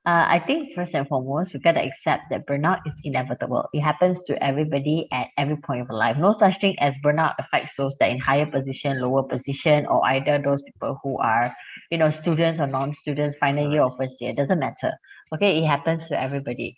I think first and foremost, we got to accept that burnout is inevitable. It happens to everybody at every point of life. No such thing as burnout affects those that in higher position, lower position, or either those people who are, students or non-students, final year or first year. Doesn't matter. Okay, it happens to everybody.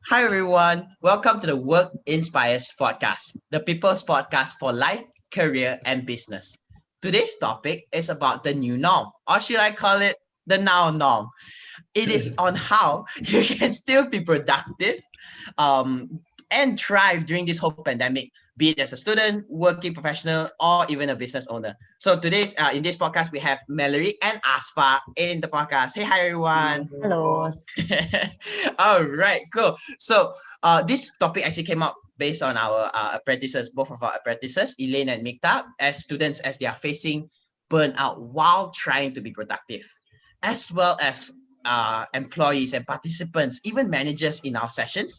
Hi everyone, welcome to the Work Inspires podcast, the people's podcast for life, career, and business. Today's topic is about the new norm, or should I call it the now norm? It is on how you can still be productive and thrive during this whole pandemic, be it as a student, working professional, or even a business owner. So today, in this podcast, we have Mallory and Asfa in the podcast. Hey, hi everyone. Hello. All right, cool. So, this topic actually came up based on our apprentices, both of our apprentices, Elaine and Mikta, as students as they are facing burnout while trying to be productive, as well as employees and participants, even managers in our sessions,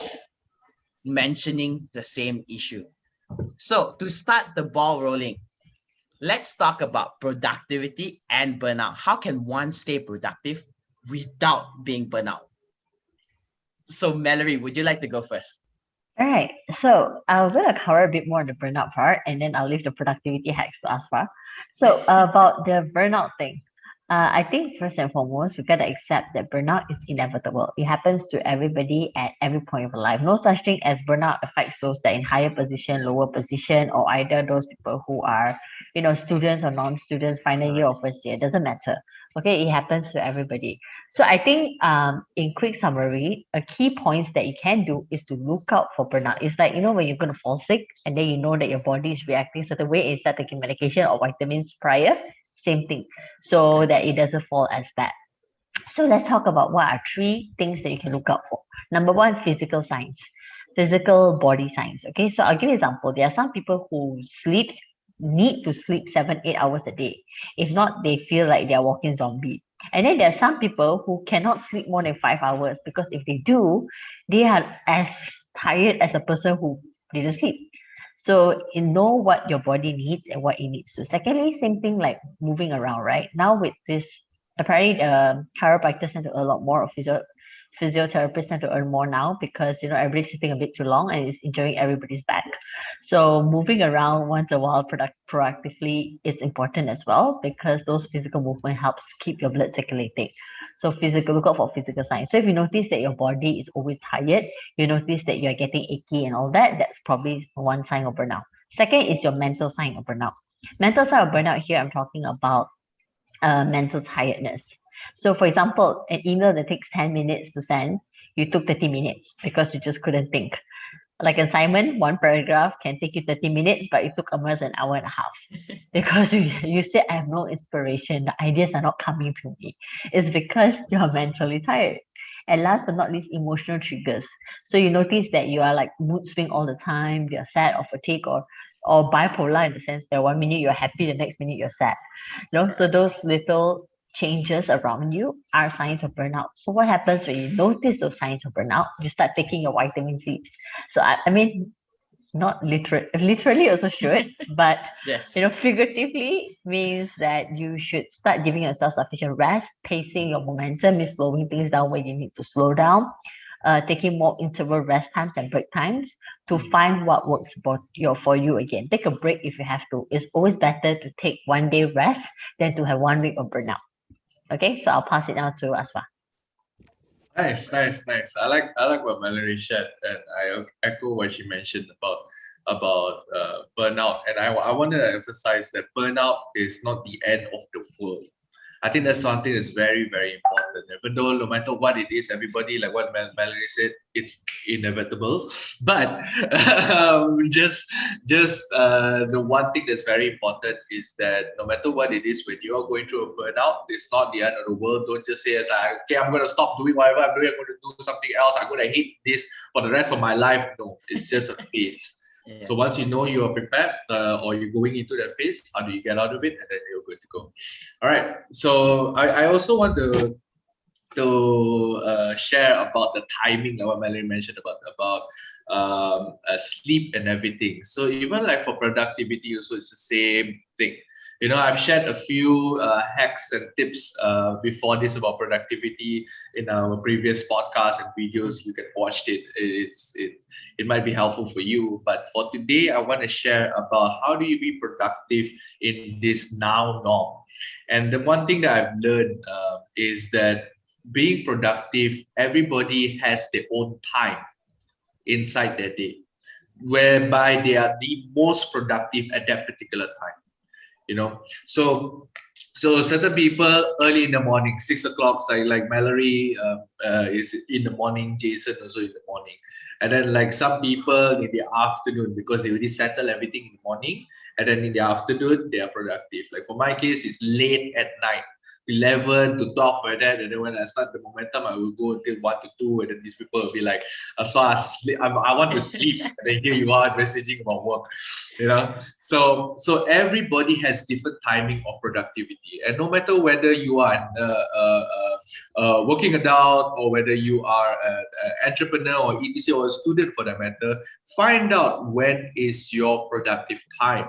mentioning the same issue. So, to start the ball rolling, let's talk about productivity and burnout. How can one stay productive without being burnout? So, Mallory, would you like to go first? All right. So I'm going to cover a bit more on the burnout part, and then I'll leave the productivity hacks to Asfa. So about the burnout thing, I think first and foremost, we got to accept that burnout is inevitable. It happens to everybody at every point of life. No such thing as burnout affects those that in higher position, lower position, or either those people who are, students or non-students, final year or first year. Doesn't matter. Okay, it happens to everybody. So I think in quick summary, a key points that you can do is to look out for burnout. It's like, when you're going to fall sick and then you know that your body is reacting certain way and start taking medication or vitamins prior, same thing. So that it doesn't fall as bad. So let's talk about what are three things that you can look out for. Number one, physical signs, physical body signs. Okay, so I'll give you an example. There are some people who need to sleep 7, 8 hours a day. If not, they feel like they're walking zombie. And then there are some people who cannot sleep more than 5 hours because if they do, they are as tired as a person who didn't sleep. So you know what your body needs and what it needs to. Secondly, same thing like moving around, right? Now with this, apparently chiropractors tend to earn a lot more, or physiotherapists tend to earn more now because everybody's sitting a bit too long and it's injuring everybody's back. So moving around once a while proactively is important as well because those physical movement helps keep your blood circulating. So look out for physical signs. So if you notice that your body is always tired, you notice that you're getting achy and all that, that's probably one sign of burnout. Second is your mental sign of burnout. Mental sign of burnout here, I'm talking about mental tiredness. So, for example, an email that takes 10 minutes to send, you took 30 minutes because you just couldn't think. Like assignment, one paragraph can take you 30 minutes, but it took almost an hour and a half because you said, I have no inspiration. The ideas are not coming to me. It's because you're mentally tired. And last but not least, emotional triggers. So you notice that you are like mood swing all the time, you're sad or fatigued or bipolar in the sense that 1 minute you're happy, the next minute you're sad. So those little changes around you are signs of burnout. So what happens when you notice those signs of burnout? You start taking your vitamin C. So I mean, not literally also should, but Yes. figuratively means that you should start giving yourself sufficient rest, pacing your momentum is slowing things down where you need to slow down, taking more interval rest times and break times to find what works for you again. Take a break if you have to. It's always better to take 1 day rest than to have 1 week of burnout. Okay, so I'll pass it now to Aswa. Nice. I like what Mallory shared, and I echo what she mentioned about burnout. And I want to emphasize that burnout is not the end of the world. I think that's something that's very, very important. Even though no matter what it is, everybody, like what Mallory said, it's inevitable. But just the one thing that's very important is that no matter what it is, when you are going through a burnout, it's not the end of the world. Don't just say, as okay, I'm going to stop doing whatever I'm doing. I'm going to do something else. I'm going to hate this for the rest of my life. No, it's just a phase. Yeah. So once you know you are prepared or you're going into that phase, how do you get out of it? And then you're good to go. All right. So I also want to share about the timing, like what Mallory mentioned about sleep and everything. So even like for productivity, also it's the same thing. I've shared a few hacks and tips before this about productivity in our previous podcasts and videos. You can watch it. It might be helpful for you. But for today, I want to share about how do you be productive in this now norm. And the one thing that I've learned is that being productive, everybody has their own time inside their day, whereby they are the most productive at that particular time. So certain people early in the morning, 6 o'clock, like Mallory is in the morning, Jason also in the morning, and then like some people in the afternoon, because they already settle everything in the morning, and then in the afternoon they are productive. Like for my case, it's late at night, 11 to 12 like that, and then when I start the momentum, I will go until 1 to 2, and then these people will be like, so I want to sleep, and then here you are messaging about work. So everybody has different timing of productivity, and no matter whether you are a working adult or whether you are an entrepreneur or etc or a student for that matter, find out when is your productive time.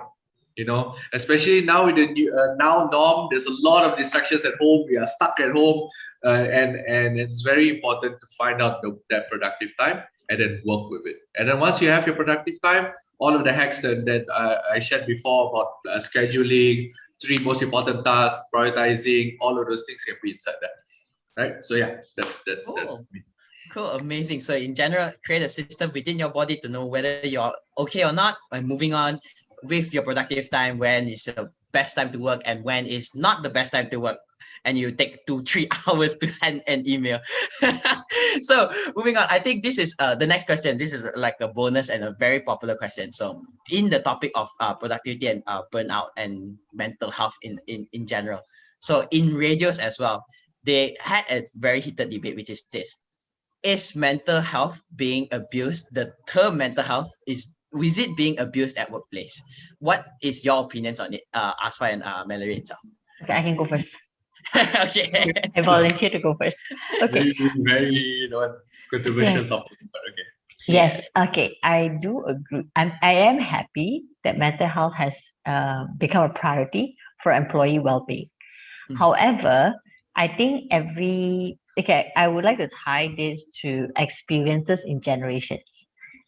Especially now with the new now norm, there's a lot of distractions at home. We are stuck at home, and it's very important to find out that productive time and then work with it. And then once you have your productive time, all of the hacks that I shared before about scheduling, 3 most important tasks, prioritizing, all of those things can be inside that, right? So yeah, that's me. Cool, amazing. So in general, create a system within your body to know whether you're okay or not, and moving on with your productive time, when is the best time to work and when is not the best time to work, and you take 2-3 hours to send an email. So moving on, I think this is the next question. This is like a bonus and a very popular question. So in the topic of productivity and burnout and mental health in general, so in radios as well, they had a very heated debate, which is this: is mental health being abused? The term mental health is it being abused at workplace? What is your opinions on it, Asfa and Mallory itself? Okay, I can go first. Okay. I volunteer to go first. Okay. Very controversial Yes. topic, but okay. Yes. Okay. I do agree. I am happy that mental health has become a priority for employee well-being. Mm. However, I think I would like to tie this to experiences in generations.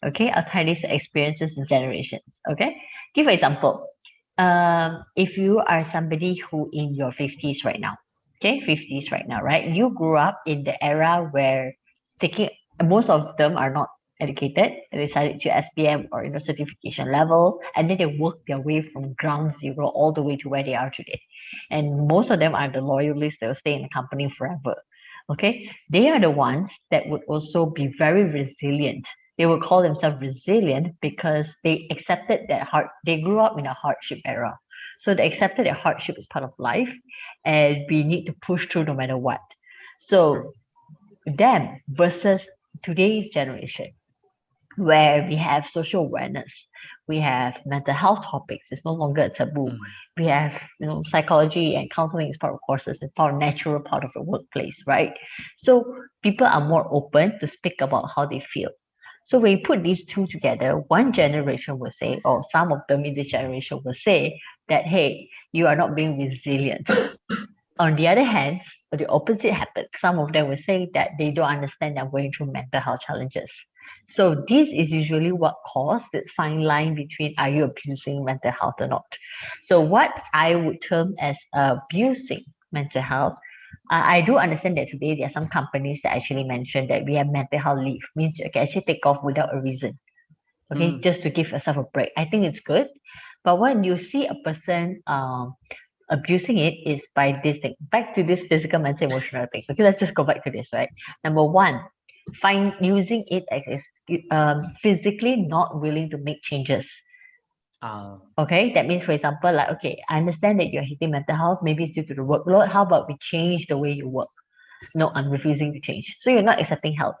Okay, I'll tie this to experiences in generations. Okay, give an example. If you are somebody who in your 50s right now, okay, 50s right now, right? You grew up in the era where most of them are not educated. They decided to SPM or certification level, and then they work their way from ground zero all the way to where they are today. And most of them are the loyalists that will stay in the company forever. Okay, they are the ones that would also be very resilient. They would call themselves resilient because they accepted that they grew up in a hardship era. So they accepted that hardship is part of life and we need to push through no matter what. So them versus today's generation, where we have social awareness, we have mental health topics. It's no longer a taboo. We have, psychology and counseling is part of courses. It's part of natural part of the workplace, right? So people are more open to speak about how they feel. So when you put these two together, one generation will say, or some of them in this generation will say that, hey, you are not being resilient. On the other hand, the opposite happens. Some of them will say that they don't understand they're going through mental health challenges. So this is usually what causes the fine line between are you abusing mental health or not. So what I would term as abusing mental health, I do understand that today there are some companies that actually mention that we have mental health leave, means you can actually take off without a reason. Okay, just to give yourself a break. I think it's good. But when you see a person abusing it is by this thing. Back to this physical, mental, emotional thing. Okay, let's just go back to this, right? Number one, using it as physically not willing to make changes. Okay, that means, for example, like, okay, I understand that you're hitting mental health, maybe it's due to the workload. How about we change the way you work? No, I'm refusing to change. So you're not accepting help.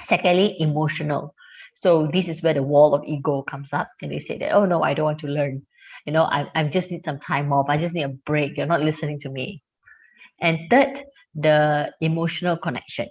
Secondly, emotional. So this is where the wall of ego comes up, and they say that, oh no, I don't want to learn. I just need some time off. I just need a break. You're not listening to me. And third, the emotional connection.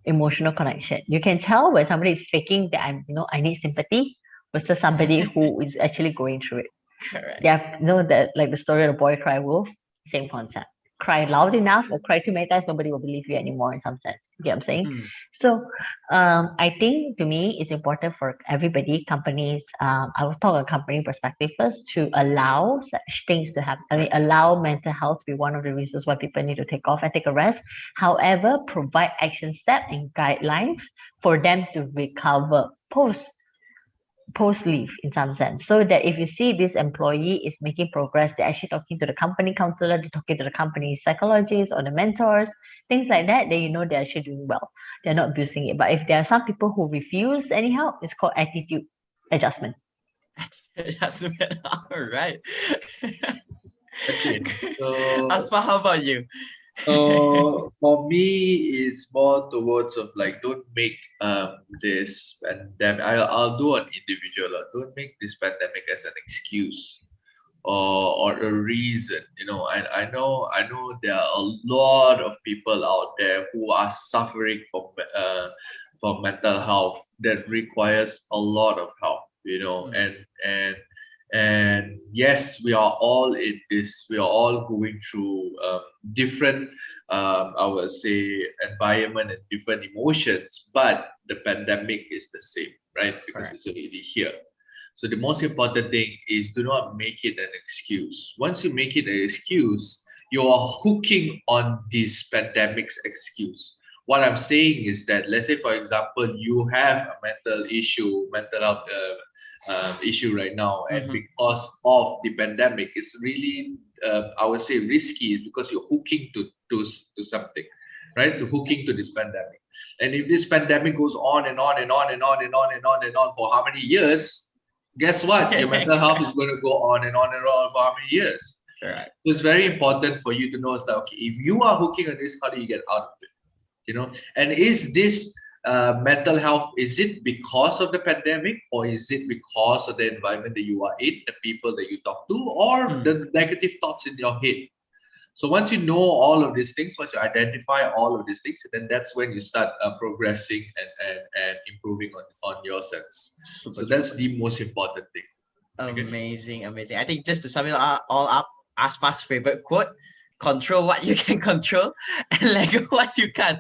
Emotional connection. You can tell when somebody is faking that I need sympathy versus somebody who is actually going through it. Correct. Yeah, that like the story of the boy cry wolf, same concept. Cry loud enough or cry too many times, nobody will believe you anymore in some sense. You get what I'm saying? Mm, So I think to me it's important for everybody, companies, I will talk a company perspective first, to allow such things to happen. I mean, allow mental health to be one of the reasons why people need to take off and take a rest. However, provide action steps and guidelines for them to recover post leave in some sense, so that if you see this employee is making progress, they're actually talking to the company counselor, they're talking to the company psychologist or the mentors, things like that, then you know they're actually doing well, they're not abusing it. But if there are some people who refuse any help, it's called attitude adjustment. Yes, man. All right. Okay, so Asma, how about you? so for me, it's more towards of like, don't make this pandemic. I'll do an individual. Don't make this pandemic as an excuse or a reason. I know there are a lot of people out there who are suffering from mental health that requires a lot of help. Mm, And yes, we are all in this. We are all going through different, I would say, environment and different emotions. But the pandemic is the same, right? Because correct. it's already here. So the most important thing is, do not make it an excuse. Once you make it an excuse, you are hooking on this pandemic's excuse. What I'm saying is that, let's say, for example, you have a mental health issue right now, and Mm-hmm. because of the pandemic, it's really, I would say, risky, is because you're hooking to something, right? To hooking to this pandemic. And if this pandemic goes on and on and on and on and on and on and on for how many years, guess what? Your mental health is going to go on and on and on for how many years? Correct. So it's very important for you to know, is that, okay, if you are hooking on this, how do you get out of it? And is this mental health, is it because of the pandemic, or is it because of the environment that you are in, the people that you talk to, or Mm, the negative thoughts in your head? So once you know all of these things, once you identify all of these things, then that's when you start progressing and improving on your sense. super So true. that's the most important thing. Okay. Amazing, amazing. I think just to sum it all up, Aspa's favorite quote: control what you can control and let go what you can't.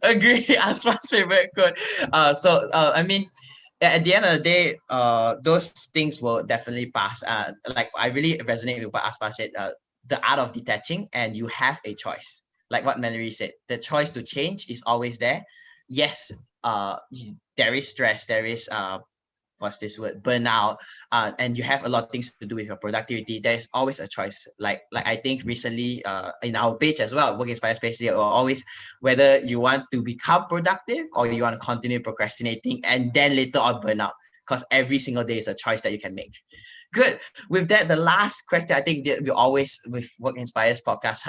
Agree, Aspa's favorite quote. I mean, at the end of the day, those things will definitely pass. Like I really resonate with what Aspa said. The art of detaching, and you have a choice. Like what Mallory said, the choice to change is always there. Yes, there is stress, there is what's this word, burnout, and you have a lot of things to do with your productivity. There's always a choice. Like I think recently in our page as well, Work Inspire Space, or always, whether you want to become productive or you want to continue procrastinating and then later on burnout, because every single day is a choice that you can make. Good. With that, the last question, I think that we always, with Work Inspires podcast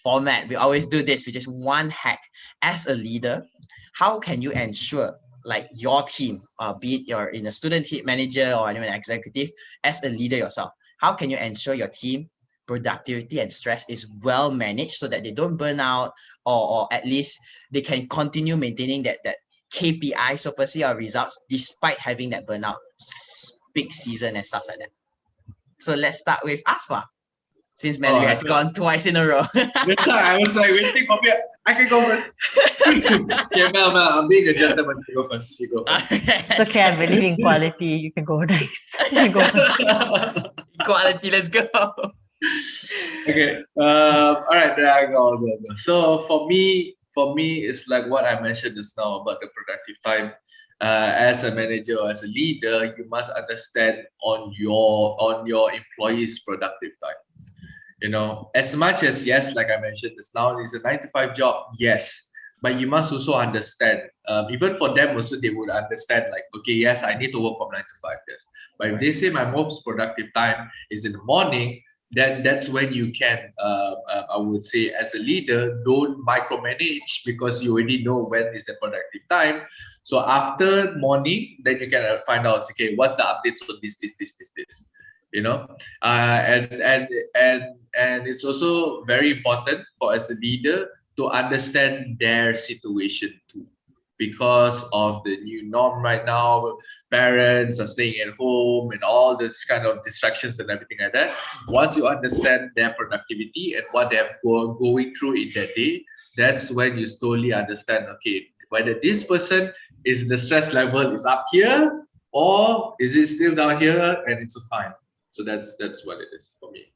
format, we always do this, which is one hack. As a leader, how can you ensure like your team, be it you're in a student team manager or even an executive, as a leader yourself, how can you ensure your team productivity and stress is well managed so that they don't burn out, or at least they can continue maintaining that KPI, so per se, or results, despite having that burnout peak season and stuff like that. So let's start with Aspa, since Mallory Oh, has gone twice in a row. that's why I was like waiting for me. I can go first. Okay, Mel, I'm being a gentleman. You go first. You go first. It's okay, I believe in quality. You can go next. You can go first. Quality, let's go. Okay. All right. There I go. I'll go. So for me, it's like what I mentioned just now about the productive time. As a manager or as a leader, you must understand on your employees' productive time. As much as, yes, like I mentioned just now, it's a 9 to 5 job, yes, but you must also understand, even for them also, they would understand, like, okay, yes, I need to work from 9 to 5, yes, but if they say my most productive time is in the morning, then that's when you can, I would say, as a leader, don't micromanage, because you already know when is the productive time. So after morning, then you can find out, okay, what's the updates on this. you know. And it's also very important for as a leader to understand their situation too, because of the new norm right now. Parents are staying at home and all this kind of distractions and everything like that. Once you understand their productivity and what they're going through in their day, that's when you slowly understand, okay, whether this person is the stress level is up here or is it still down here and it's fine. So that's what it is for me.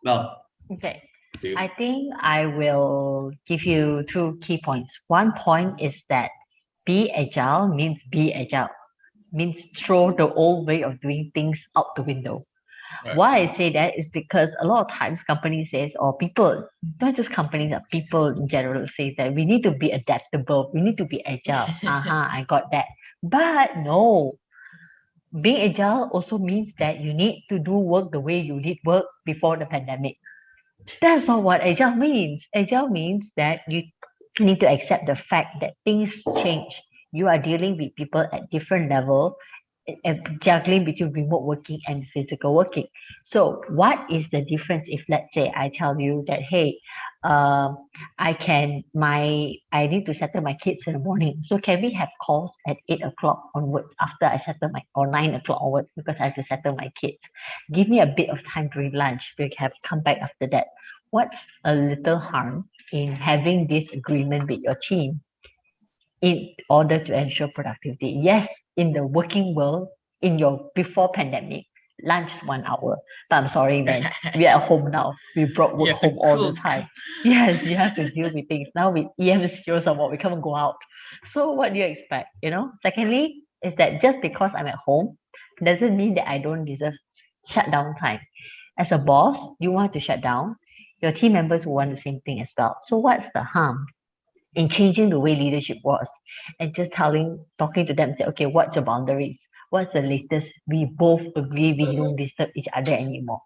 Well, Okay. do you? I think I will give you two key points. One point is that be agile means throw the old way of doing things out the window. Right. Why I say that is because a lot of times companies says or people, not just companies, people in general says that we need to be adaptable, we need to be agile. I got that. But no, being agile also means that you need to do work the way you did work before the pandemic. That's not what agile means. Agile means that you need to accept the fact that things change. You are dealing with people at different level, juggling between remote working and physical working. So, what is the difference if, let's say, I tell you that, hey, I need to settle my kids in the morning. So, can we have calls at 8 o'clock onwards after I settle my or 9 o'clock onwards because I have to settle my kids? Give me a bit of time during lunch. We have come back after that. What's a little harm in having this agreement with your team in order to ensure productivity? Yes, in the working world, in your before pandemic, lunch is 1 hour. But I'm sorry, man, we are at home now. We brought You work have to home all the cook. time. Yes, you have to deal with things. Now with EM0 some more, we can't go out. So what do you expect? Secondly, is that just because I'm at home doesn't mean that I don't deserve shutdown time. As a boss, you want to shut down. Your team members will want the same thing as well. So what's the harm in changing the way leadership was and just talking to them, say, okay, what's your boundaries? What's the latest? We both agree we don't disturb each other anymore.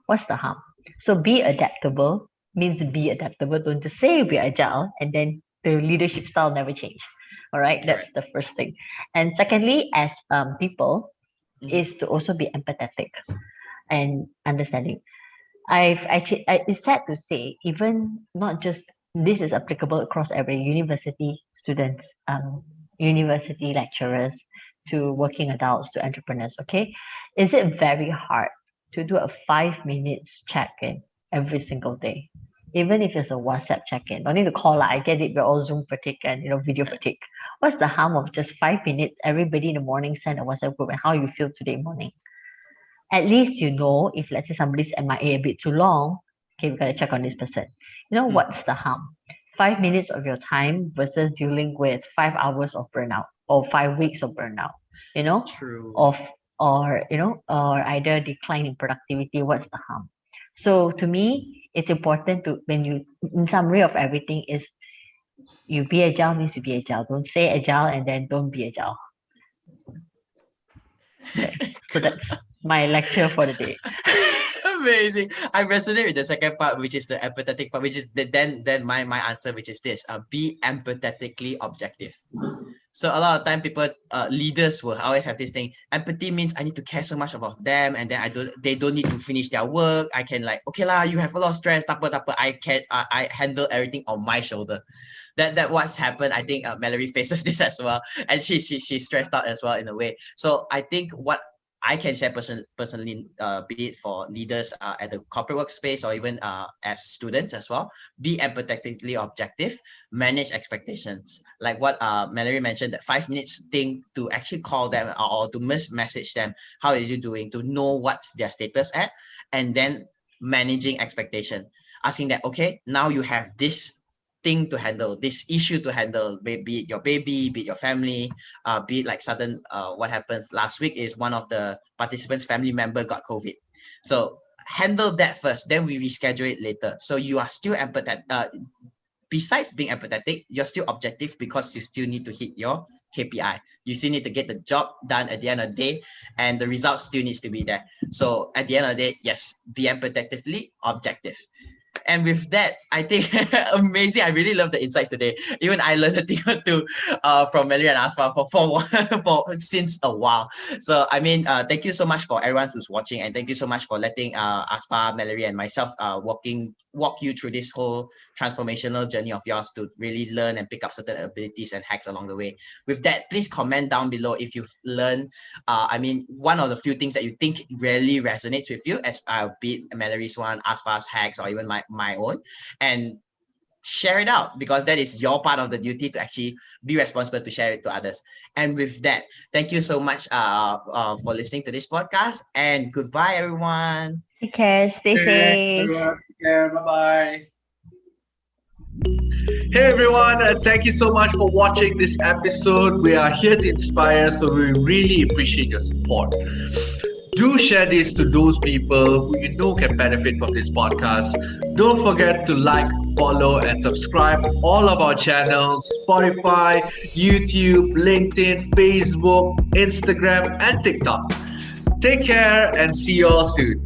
What's the harm? So be adaptable means be adaptable. Don't just say we're agile and then the leadership style never change. All right, that's Correct. the first thing. And secondly, as people, Mhm. is to also be empathetic and understanding. It's sad to say, even not just this is applicable across every university students, university lecturers, to working adults, to entrepreneurs. Okay, is it very hard to do a 5 minutes check-in every single day, even if it's a WhatsApp check-in? Don't need to call. I get it. We're all Zoom fatigue and video fatigue. What's the harm of just 5 minutes? Everybody in the morning send a WhatsApp group and how you feel today morning. At least if let's say somebody's MIA a bit too long, okay, we gotta check on this person. Mm. What's the harm? 5 minutes of your time versus dealing with 5 hours of burnout or 5 weeks of burnout, you know, True. of or either decline in productivity. What's the harm? So to me, it's important to when you in summary of everything is you be agile means you be agile. Don't say agile and then don't be agile. Okay. So Cool. that's my lecture for the day. Amazing. I resonate with the second part, which is the empathetic part, which is then my answer, which is this: be empathetically objective. So a lot of time people leaders will always have this thing. Empathy means I need to care so much about them, and then they don't need to finish their work. I can like, okay lah, you have a lot of stress, tapa tapa. I handle everything on my shoulder. That what's happened. I think Mallory faces this as well, and she's stressed out as well in a way. So I think what I can share personally, be it for leaders at the corporate workspace or even as students as well, be empathetically objective, manage expectations. Like what Mallory mentioned, that 5 minutes thing to actually call them or to message them, how is you doing, to know what's their status at, and then managing expectation, asking that, okay, now you have this thing to handle, this issue to handle, be it your baby, be it your family, be it like sudden what happens last week is one of the participants' family member got COVID. So handle that first, then we reschedule it later. So you are still empathetic. Besides being empathetic, you're still objective because you still need to hit your KPI. You still need to get the job done at the end of the day, and the result still needs to be there. So at the end of the day, yes, be empathetically objective. And with that, I think amazing. I really love the insights today. Even I learned a thing or two from Melly and Asfa for since a while. So I mean, thank you so much for everyone who's watching, and thank you so much for letting Asfa, Mallory, and myself walk you through this whole transformational journey of yours to really learn and pick up certain abilities and hacks along the way. With that, please comment down below if you've learned. I mean, one of the few things that you think really resonates with you, as be it Mallory's one, Asfa's hacks, or even my own, and share it out, because that is your part of the duty to actually be responsible to share it to others. And with that, thank you so much for listening to this podcast, and goodbye, everyone. Take care. Stay safe. Take care. Bye-bye. Hey everyone, thank you so much for watching this episode. We are here to inspire, so we really appreciate your support. Do share this to those people who you know can benefit from this podcast. Don't forget to like, follow, and subscribe all of our channels: Spotify, YouTube, LinkedIn, Facebook, Instagram, and TikTok. Take care and see you all soon.